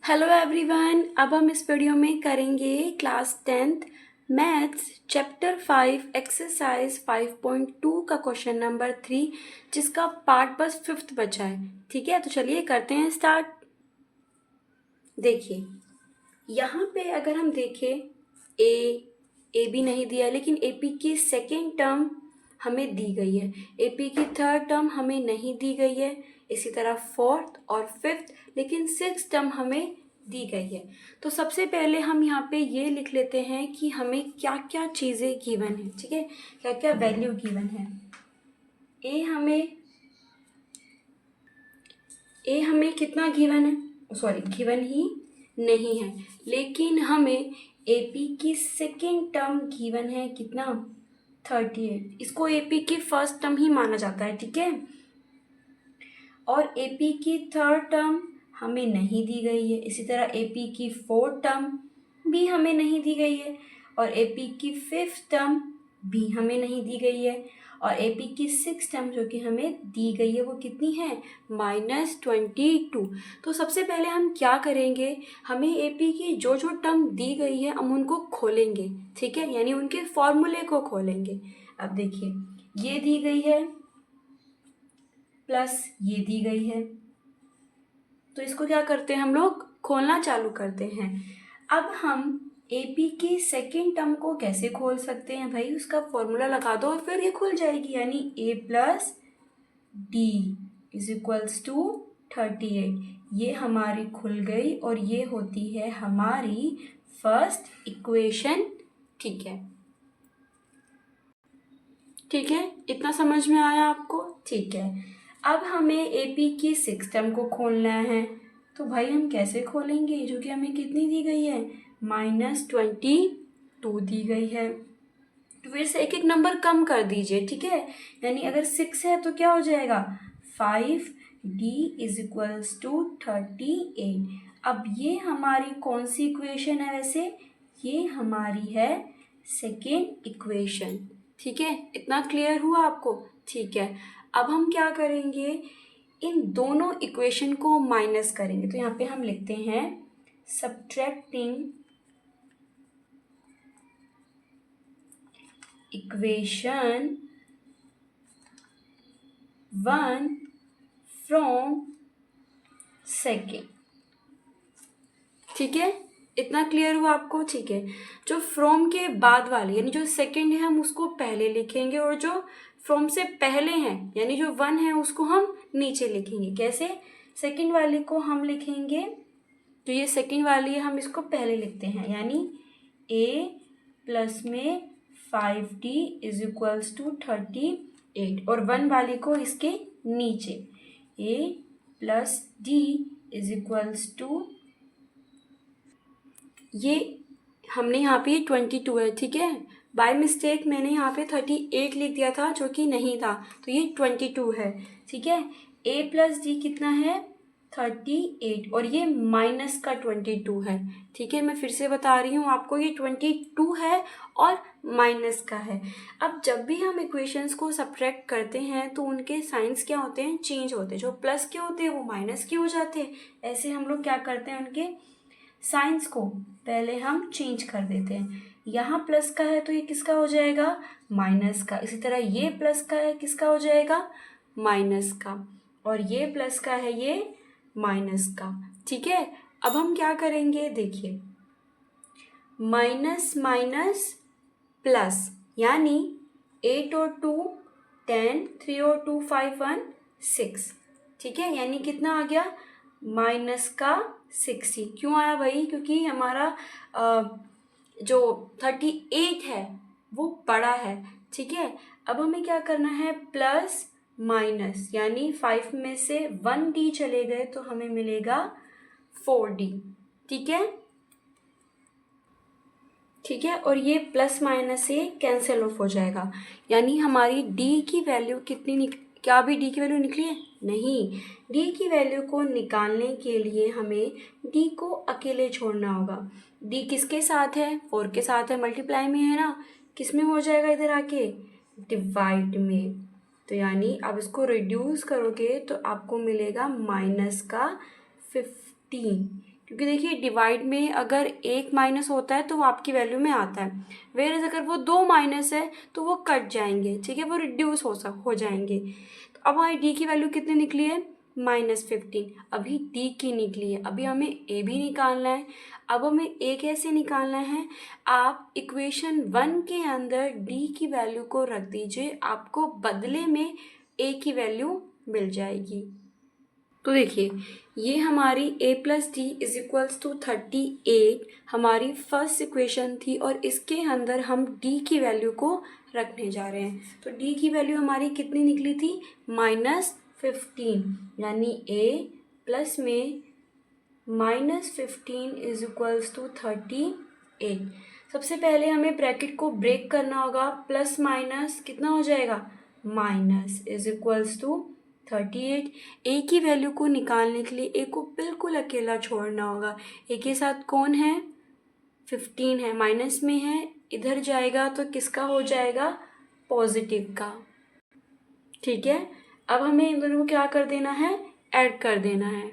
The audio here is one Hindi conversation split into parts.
Hello everyone. अब हम इस वीडियो में करेंगे class 10th maths chapter 5 exercise 5.2 का क्वेश्चन नंबर 3, जिसका पार्ट बस 5th बचा है। ठीक है, तो चलिए करते हैं स्टार्ट। देखिए यहाँ पे अगर हम देखें ए बी नहीं दिया है, लेकिन ए पी की सेकेंड टर्म हमें दी गई है, ए पी की थर्ड टर्म हमें नहीं दी गई है, इसी तरह फोर्थ और फिफ्थ, लेकिन सिक्स टर्म हमें दी गई है। तो सबसे पहले हम यहाँ पे ये लिख लेते हैं कि हमें क्या क्या चीज़ें गिवन है। ठीक है, क्या क्या वैल्यू गिवन है। ए हमें कितना गिवन है, सॉरी गिवन ही नहीं है, लेकिन हमें एपी की सेकेंड टर्म गिवन है कितना 38। इसको एपी की फर्स्ट टर्म ही माना जाता है। ठीक है, और एपी की थर्ड टर्म हमें नहीं दी गई है, इसी तरह एपी की फोर्थ टर्म भी हमें नहीं दी गई है, और एपी की फिफ्थ टर्म भी हमें नहीं दी गई है, और एपी की सिक्स टर्म जो कि हमें दी गई है वो कितनी है -22। तो सबसे पहले हम क्या करेंगे, हमें एपी की जो जो टर्म दी गई है हम उनको खोलेंगे। ठीक है, यानी उनके फॉर्मूले को खोलेंगे। अब देखिए ये दी गई है प्लस ये दी गई है, तो इसको क्या करते हैं हम लोग खोलना चालू करते हैं। अब हम एपी की सेकेंड टर्म को कैसे खोल सकते हैं भाई, उसका फॉर्मूला लगा दो और फिर ये खुल जाएगी, यानी A plus D is equals to 38। ये हमारी खुल गई और ये होती है हमारी फर्स्ट इक्वेशन। ठीक है, ठीक है, इतना समझ में आया आपको। ठीक है, अब हमें एपी की सिक्स टर्म को खोलना है, तो भाई हम कैसे खोलेंगे, जो कि हमें कितनी दी गई है -22 दी गई है। तो फिर से एक एक नंबर कम कर दीजिए। ठीक है, यानी अगर 6 है तो क्या हो जाएगा 5d इज इक्वल्स टू 38। अब ये हमारी कौन सी इक्वेशन है, वैसे ये हमारी है सेकेंड इक्वेशन। ठीक है, इतना क्लियर हुआ आपको। ठीक है, अब हम क्या करेंगे, इन दोनों इक्वेशन को माइनस करेंगे। तो यहाँ पे हम लिखते हैं सब्ट्रैक्टिंग इक्वेशन 1 फ्रॉम सेकेंड। ठीक है, इतना क्लियर हुआ आपको। ठीक है, जो फ्रॉम के बाद वाली यानी जो सेकेंड है हम उसको पहले लिखेंगे, और जो फ्रॉम से पहले हैं यानी जो 1 है उसको हम नीचे लिखेंगे। कैसे, सेकेंड वाली को हम लिखेंगे, तो ये सेकेंड वाली है हम इसको पहले लिखते हैं, यानी a प्लस में 5d इज इक्वल्स टू 38, और 1 वाली को इसके नीचे a plus d is equals to, ये हमने यहाँ पे 22 है। ठीक है, बाय मिस्टेक मैंने यहाँ पे 38 लिख दिया था जो कि नहीं था, तो ये 22 है। ठीक है, a प्लस डी कितना है 38, और ये माइनस का 22 है। ठीक है, मैं फिर से बता रही हूँ आपको, ये 22 है और माइनस का है। अब जब भी हम इक्वेशंस को सब्ट्रैक्ट करते हैं तो उनके साइंस क्या होते हैं, चेंज होते हैं। जो प्लस के होते हैं वो माइनस के हो जाते हैं। ऐसे हम लोग क्या करते हैं, उनके साइंस को पहले हम चेंज कर देते हैं। यहाँ प्लस का है तो ये किसका हो जाएगा, माइनस का। इसी तरह ये प्लस का है, किसका हो जाएगा, माइनस का, और ये प्लस का है, ये माइनस का। ठीक है, अब हम क्या करेंगे, देखिए माइनस माइनस प्लस, यानी 8 और 2 10, 3 और 2 5 1 6। ठीक है, यानी कितना आ गया माइनस का 60। क्यों आया भाई, क्योंकि हमारा जो 38 है वो बड़ा है। ठीक है, अब हमें क्या करना है, प्लस माइनस, यानी 5 में से 1d चले गए तो हमें मिलेगा 4d। ठीक है, ठीक है, और ये प्लस माइनस से कैंसिल ऑफ हो जाएगा, यानी हमारी d की वैल्यू कितनी क्या अभी d की वैल्यू निकली है, नहीं। d की वैल्यू को निकालने के लिए हमें d को अकेले छोड़ना होगा। d किसके साथ है, 4 के साथ है, मल्टीप्लाई में है ना, किस में हो जाएगा इधर आके, डिवाइड में। तो यानी आप इसको रिड्यूस करोगे तो आपको मिलेगा माइनस का 15, क्योंकि देखिए डिवाइड में अगर एक माइनस होता है तो वो आपकी वैल्यू में आता है, वेयर अगर वो दो माइनस है तो वो कट जाएंगे, ठीक है, वो रिड्यूस हो जाएंगे। तो अब हमारी डी की वैल्यू कितनी निकली है, -15। अभी डी की निकली है, अभी हमें ए भी निकालना है। अब हमें ए कैसे निकालना है, आप इक्वेशन 1 के अंदर डी की वैल्यू को रख दीजिए, आपको बदले में ए की वैल्यू मिल जाएगी। तो देखिए ये हमारी a plus D is equals to 38 हमारी फर्स्ट इक्वेशन थी, और इसके अंदर हम d की वैल्यू को रखने जा रहे हैं। तो d की वैल्यू हमारी कितनी निकली थी, -15, यानी a प्लस में -15 इज इक्वल्स टू 38। सबसे पहले हमें ब्रैकेट को ब्रेक करना होगा, प्लस माइनस कितना हो जाएगा, माइनस इज इक्वल्स टू 38। ए की वैल्यू को निकालने के लिए ए को बिल्कुल अकेला छोड़ना होगा। ए के साथ कौन है, 15 है, माइनस में है, इधर जाएगा तो किसका हो जाएगा, पॉजिटिव का, ठीक है। अब हमें इन दोनों को क्या कर देना है, ऐड कर देना है।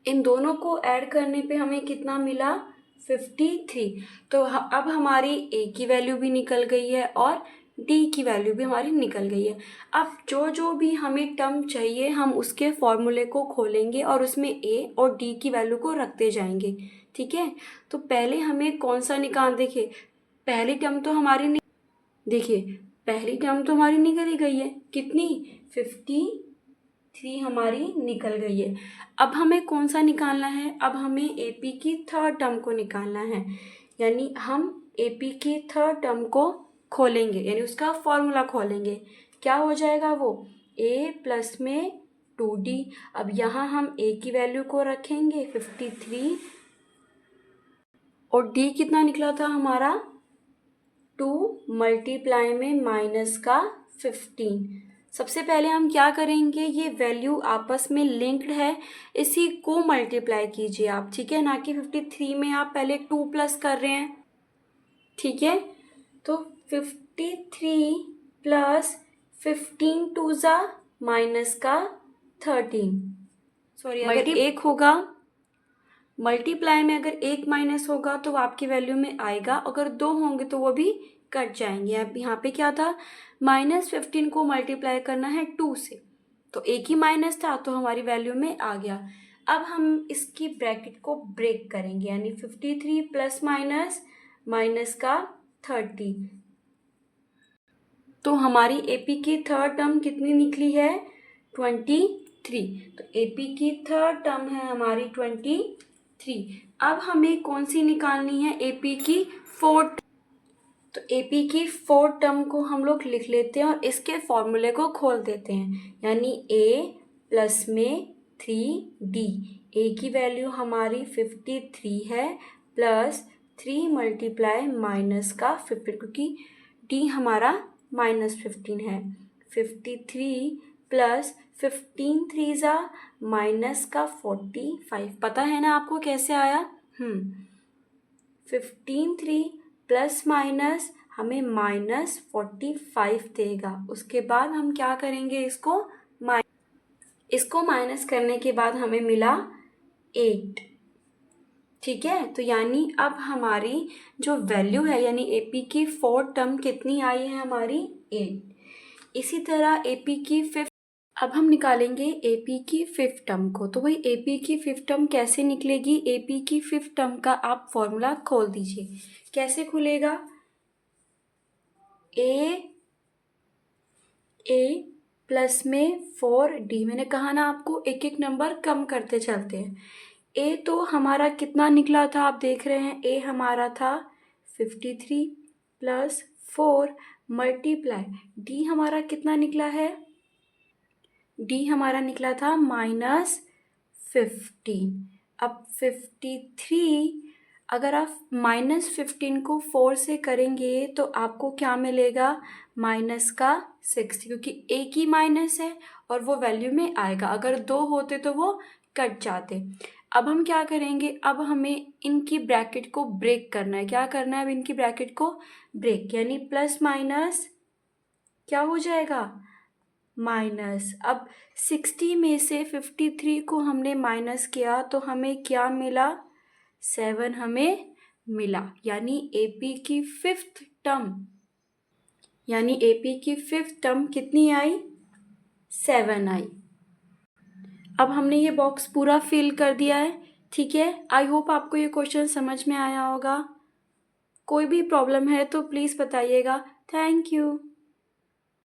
इन दोनों को ऐड करने पे हमें कितना मिला, 53। तो अब हमारी ए की वैल्यू भी निकल गई है और डी की वैल्यू भी हमारी निकल गई है। अब जो जो भी हमें टर्म चाहिए हम उसके फॉर्मूले को खोलेंगे और उसमें ए और डी की वैल्यू को रखते जाएंगे, ठीक है। तो पहले हमें कौन सा निकाल, देखिए पहली टर्म तो हमारी देखिए पहली टर्म तो हमारी निकल ही गई है, कितनी, 53 हमारी निकल गई है। अब हमें कौन सा निकालना है, अब हमें एपी की थर्ड टर्म को निकालना है, यानी हम एपी की थर्ड टर्म को खोलेंगे, यानी उसका फॉर्मूला खोलेंगे। क्या हो जाएगा वो, a प्लस में 2d। अब यहाँ हम a की वैल्यू को रखेंगे 53 और d कितना निकला था हमारा, 2 मल्टीप्लाई में माइनस का 15। सबसे पहले हम क्या करेंगे, ये वैल्यू आपस में लिंक्ड है, इसी को मल्टीप्लाई कीजिए आप, ठीक है, ना कि 53 में आप पहले 2 प्लस कर रहे हैं, ठीक है। तो 53 प्लस 15 टू ज़ा माइनस का 13, सॉरी अगर एक होगा मल्टीप्लाई में, अगर एक माइनस होगा तो वो आपकी वैल्यू में आएगा, अगर दो होंगे तो वो भी कट जाएंगे। अब यहाँ पे क्या था, -15 को मल्टीप्लाई करना है 2 से, तो एक ही माइनस था तो हमारी वैल्यू में आ गया। अब हम इसकी ब्रैकेट को ब्रेक करेंगे, यानी 53 प्लस माइनस माइनस का 30। तो हमारी एपी की थर्ड टर्म कितनी निकली है, 23। तो एपी की थर्ड टर्म है हमारी 23। अब हमें कौन सी निकालनी है, एपी की फोर्थ। तो एपी की फोर्थ टर्म को हम लोग लिख लेते हैं और इसके फॉर्मूले को खोल देते हैं, यानी a प्लस में 3d। ए की वैल्यू हमारी 53 है, प्लस 3 मल्टीप्लाई माइनस का 15, क्योंकि d हमारा -15 है। 53 प्लस 15 3 ज़ा माइनस का 45, पता है ना आपको कैसे आया, 15 3 प्लस माइनस हमें -45 देगा। उसके बाद हम क्या करेंगे, इसको माइनस करने के बाद हमें मिला 8, ठीक है। तो यानी अब हमारी जो वैल्यू है, यानी एपी की फोर्थ टर्म कितनी आई है हमारी, 8। इसी तरह एपी की फिफ्थ, अब हम निकालेंगे एपी की फिफ्थ टर्म को। तो भाई एपी की फिफ्थ टर्म कैसे निकलेगी, एपी की फिफ्थ टर्म का आप फॉर्मूला खोल दीजिए। कैसे खुलेगा, ए प्लस में 4d, मैंने कहा ना आपको एक एक नंबर कम करते चलते हैं। ए तो हमारा कितना निकला था, आप देख रहे हैं, ए हमारा था 53 प्लस 4 मल्टीप्लाई डी हमारा कितना निकला है, डी हमारा निकला था -15। अब 53, अगर आप -15 को 4 से करेंगे तो आपको क्या मिलेगा, माइनस का 60, क्योंकि एक ही माइनस है और वो वैल्यू में आएगा, अगर दो होते तो वो कट जाते। अब हम क्या करेंगे, अब हमें इनकी ब्रैकेट को ब्रेक करना है। क्या करना है, अब इनकी ब्रैकेट को ब्रेक, यानी प्लस माइनस क्या हो जाएगा, माइनस। अब 60 में से 53 को हमने माइनस किया तो हमें क्या मिला, 7 हमें मिला, यानी AP की फिफ्थ टर्म कितनी आई? 7 आई। अब हमने ये बॉक्स पूरा फिल कर दिया है, ठीक है। आई होप आपको ये क्वेश्चन समझ में आया होगा। कोई भी प्रॉब्लम है तो प्लीज़ बताइएगा। Thank you.